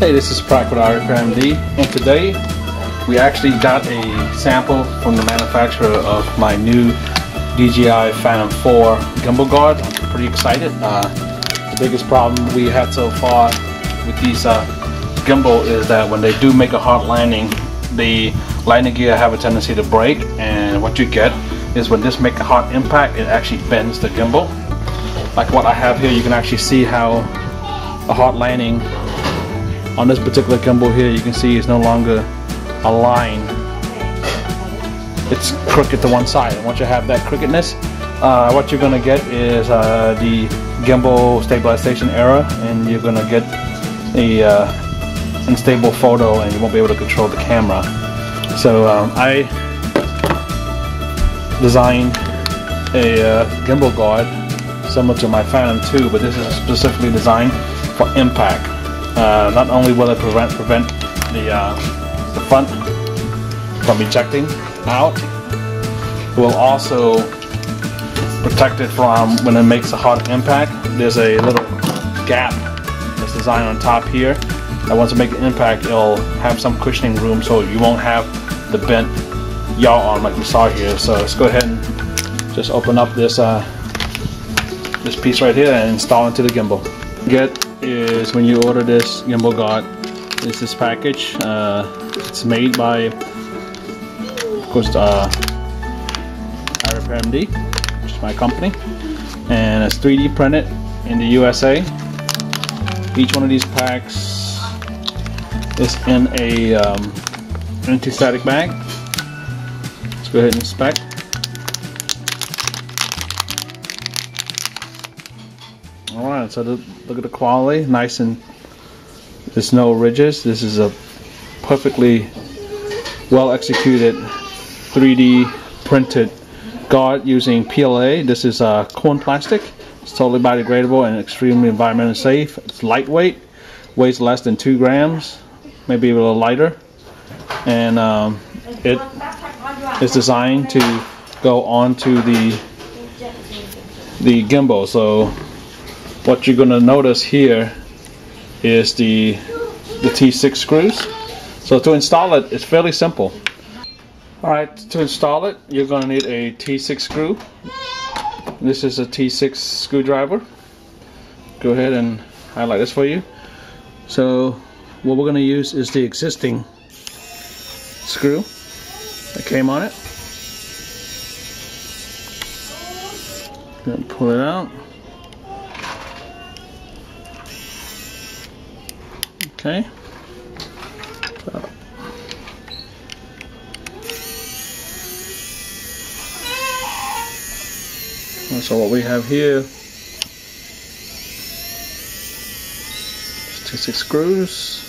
Hey, this is Prac with RFMD, and today we actually got a sample from the manufacturer of my new DJI Phantom 4 Gimbal Guard. I'm pretty excited. The biggest problem we had so far with these gimbal is that when they do make a hard landing, the landing gear have a tendency to break, and what you get is when this make a hard impact, it actually bends the gimbal. Like what I have here, you can actually see how a hard landing on this particular gimbal here, you can see it's no longer aligned. It's crooked to one side, and once you have that crookedness, what you're gonna get is the gimbal stabilization error, and you're gonna get a unstable photo, and you won't be able to control the camera. So I designed a gimbal guard similar to my Phantom 2, but this is specifically designed for impact. Not only will it prevent the front from ejecting out, it will also protect it from when it makes a hard impact. There's a little gap that's designed on top here that once it makes an impact, it'll have some cushioning room so you won't have the bent yaw arm like we saw here. So let's go ahead and just open up this this piece right here and install into the gimbal. Get is when you order this gimbal guard, is this package. It's made by, of course, RFMD, which is my company, and it's 3D printed in the USA. Each one of these packs is in a anti-static bag. Let's go ahead and inspect. Alright, so look at the quality, nice, and there's no ridges. This is a perfectly well executed 3D printed guard using PLA. This is corn plastic. It's totally biodegradable and extremely environmentally safe. It's lightweight, weighs less than 2 grams, maybe a little lighter, and it is designed to go onto the gimbal. So what you're going to notice here is the T6 screws. So to install it, it's fairly simple. Alright, to install it, you're going to need a T6 screw. This is a T6 screwdriver. Go ahead and highlight this for you. So what we're going to use is the existing screw that came on it. Then pull it out. Okay. So what we have here is T6 screws.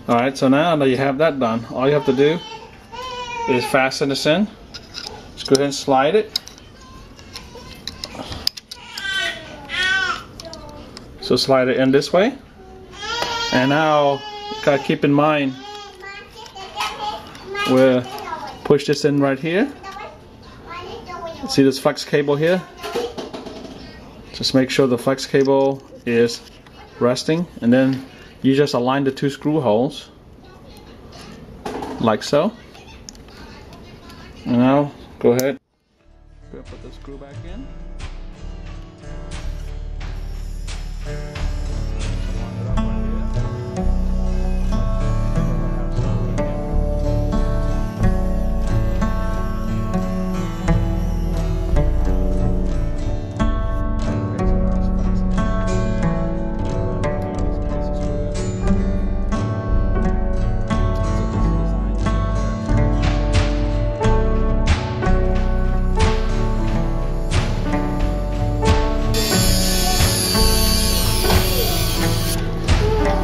Alright, so now that you have that done, all you have to do is fasten this in. Just go ahead and slide it. So slide it in this way, and now gotta keep in mind we'll push this in right here. See this flex cable here? Just make sure the flex cable is resting, and then you just align the 2 screw holes like so. And now go ahead, put the screw back in.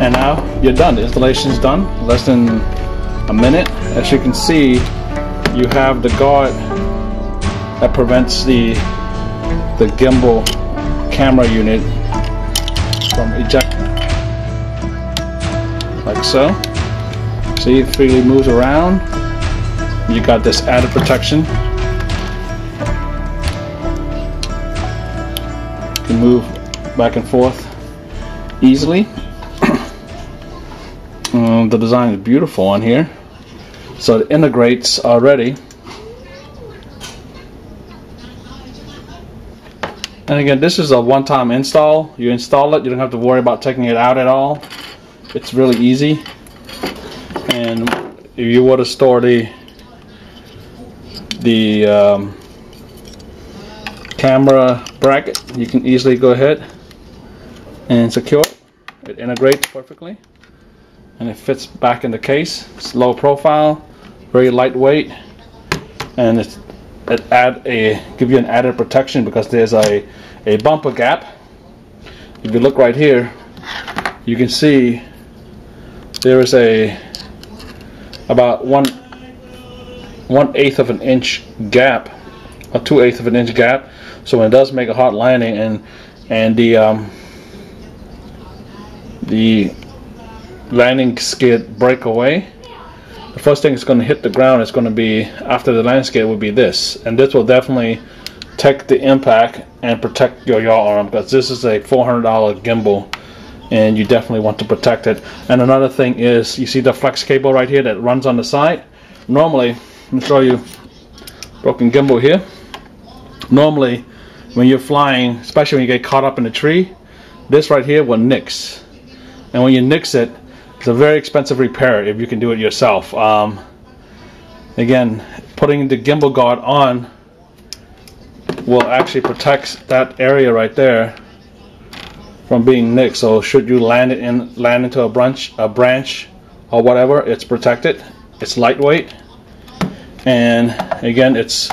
And now you're done. The installation is done. Less than a minute. As you can see, you have the guard that prevents the gimbal camera unit from ejecting, like so. See, it freely moves around. You got this added protection. You can move back and forth easily. The design is beautiful on here, so it integrates already. And again, this is a one-time install. You install it, you don't have to worry about taking it out at all. It's really easy. And if you were to store the camera bracket, you can easily go ahead and secure it. It integrates perfectly, and it fits back in the case. It's low profile, very lightweight, and it give you an added protection because there's a bumper gap. If you look right here, you can see there is about 1/8 of an inch gap, or 2/8 of an inch gap. So when it does make a hard landing and the landing skid break away, the first thing it's going to hit the ground is going to be, after the landing skid, would be this, and this will definitely take the impact and protect your yaw arm, because this is a $400 gimbal and you definitely want to protect it. And another thing is, you see the flex cable right here that runs on the side. Normally, let me show you broken gimbal here. Normally when you're flying, especially when you get caught up in a tree, this right here will nix, and when you nix it, it's a very expensive repair if you can do it yourself. Again, putting the gimbal guard on will actually protect that area right there from being nicked. So should you land into a branch or whatever, it's protected. It's lightweight, and again, it's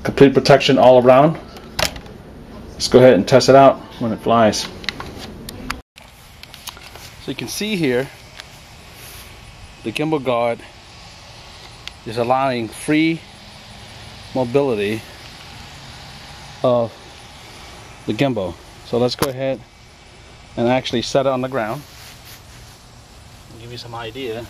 complete protection all around. Let's go ahead and test it out when it flies. So you can see here, the gimbal guard is allowing free mobility of the gimbal. So let's go ahead and actually set it on the ground and give you some idea.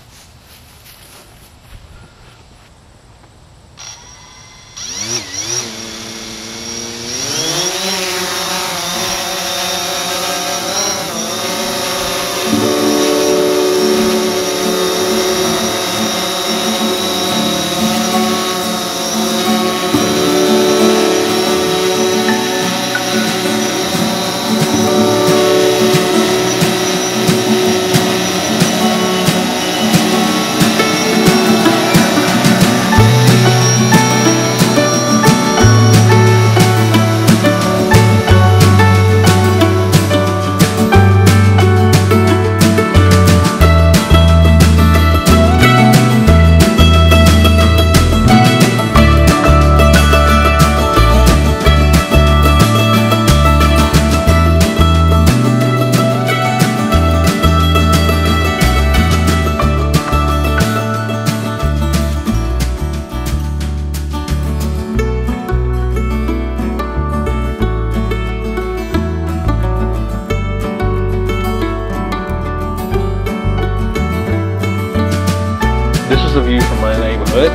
This is a view from my neighborhood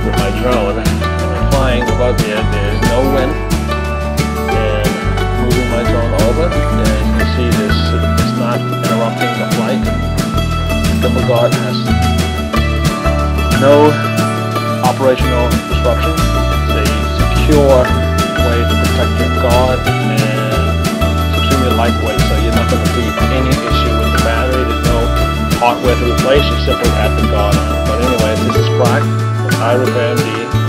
with my drone. I'm flying above there. There's no wind, and moving my drone over, and you can see this. It's not interrupting the flight. The gimbal guard has no operational disruption. It's a secure way to protect your guard, and it's extremely lightweight, so you're not going to see any issue with the battery. There's no hardware to replace, you simply add the guard on. But anyway, this is Frank with iRepairMD.